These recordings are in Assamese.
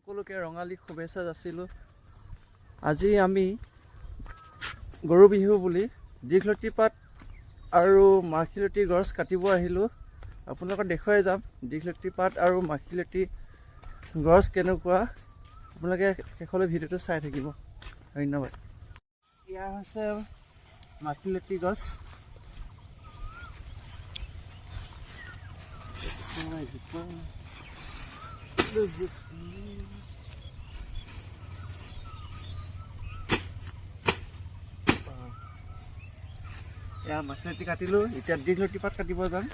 সকলোকে ৰঙালী শুভেচ্ছা যাচিলোঁ। আজি আমি গৰু বিহু বুলি দীঘলতি পাত আৰু মাখিলতী গছ কাটিব আহিলোঁ। আপোনালোকক দেখুৱাই যাম দীঘলতি পাত আৰু মাখিলতী গছ কেনেকুৱা। আপোনালোকে শেষলৈ ভিডিঅ'টো চাই থাকিব। ধন্যবাদ। এয়া হৈছে মাখিলতী গছ। এয়া মাখিলতী কাটিলোঁ, এতিয়া দীঘলতি পাত কাটিব যাম।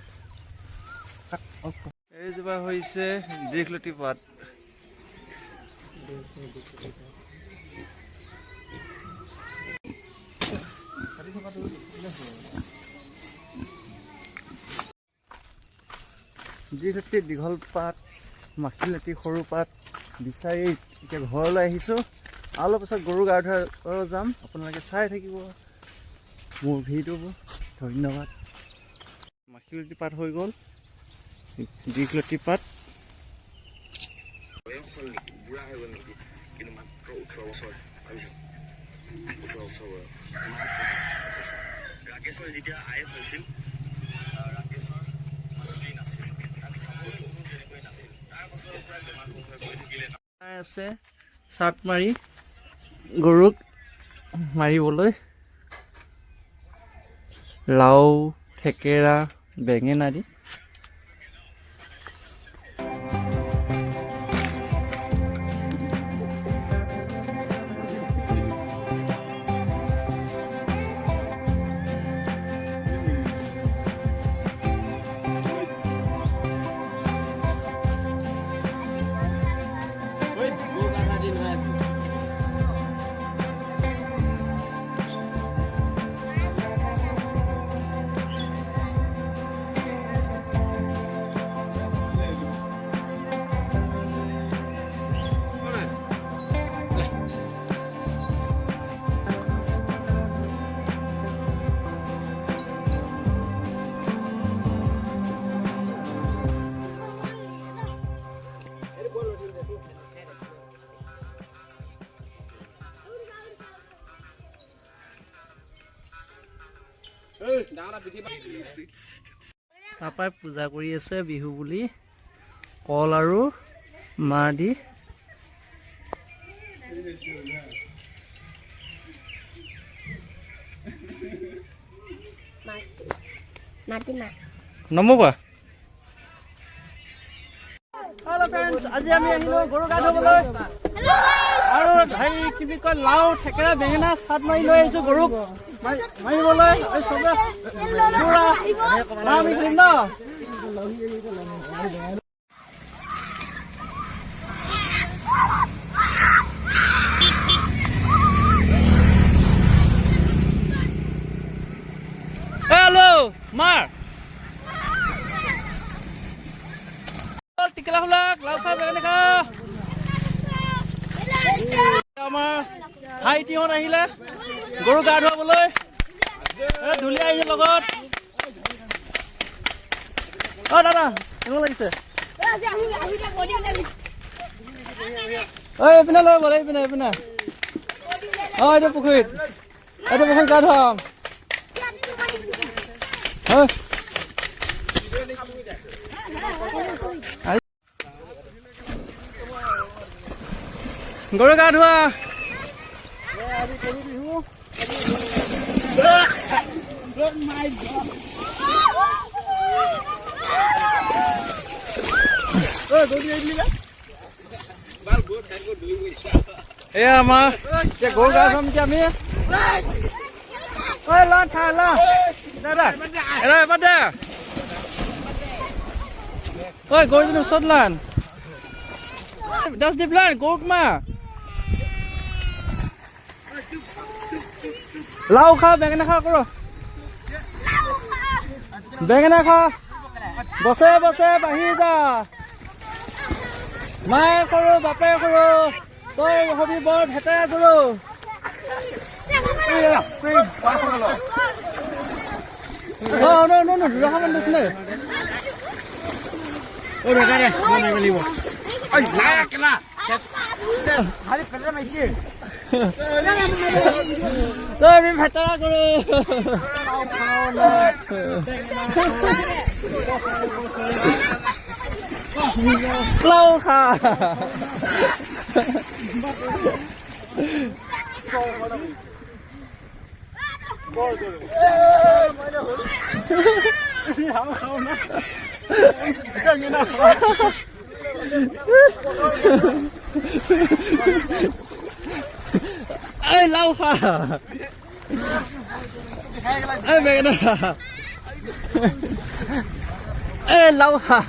এইজোপা হৈছে দীঘলতি পাত। দীঘলতি দীঘল পাত, মাখিলতী সৰু পাত বিচাৰি এতিয়া ঘৰলৈ আহিছোঁ। অলপ পিছত গৰু গা ধুৱাব যাম। আপোনালোকে চাই থাকিব মোৰ ভিডিঅ'বোৰ। ধন্যবাদ। মাখিলতী পাত হৈ গ'ল, দীঘলতি পাত। বুঢ়া হৈ গ'ল নেকি, কিন্তু মাত্ৰ 18 বছৰ। ভাবিছোঁ 18 বছৰ বয়স। ৰাকেশৰ যেতিয়া আই হৈছিল, ৰাকেশৰ মানুহখিনি নাছিল, তাক চাবলৈ কোনো তেনেকৈ নাছিল। তাৰ পাছৰ পৰা বেমাৰ হৈ গৈ থাকিলে। আছে চাট মাৰি গৰুক মাৰিবলৈ লাও, থেকেৰা, বেঙেনা দি। তাৰপৰাই পূজা কৰি আছে বিহু বুলি, কল আৰু মাহ দি। নমবা। হেল্ল' ফ্ৰেণ্ডছ, আজি আমি আহিলোঁ গৰু গা ধুবলৈ আৰু কি বুলি কয় লাও, থেকেৰা, বেঙেনা চাট মাৰি লৈ আহিছোঁ গৰুক মাৰিবলৈ। চবে আমি দিম ন। হেল্ল' মাৰ টিকেলা খোলাক, লাও খা, বেঙেনা খা। আমাৰ ভাইটিহঁত আহিলে গৰু গা ধুৱাবলৈ। ধুলি আহিছে লগত। অ দাদা কেনেকুৱা লাগিছে? এইপিনে লৈ বল, এইপিনে এইপিনে। এইটো পুখুৰীত গা ধুৱাম। গৰু গা ধোৱা। এয়া আমাৰ এতিয়া গৰু গা ধুৱাম এতিয়া আমি। গৰুজনী ওচৰত লান দাস দি পেলাই গৰুক মা। লাও খা, বেঙেনা খা কৰ। বেঙেনা খা, বছে বছে বাঢ়ি যা। মায়ে সৰু বাপে সৰু, তই হবি বৰ ভেটেৰা গৰু। আমি ভেটাৰা কৰো লাও খা ê lâu hả ê về nè ê lâu hả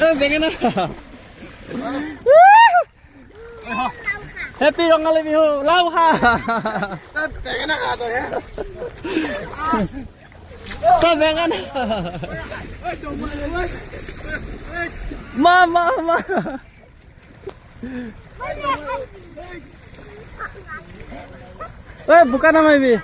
ê về nè happy Rongali Bihu lâu hả ta về nè Mama. Eh, bukan nama ini.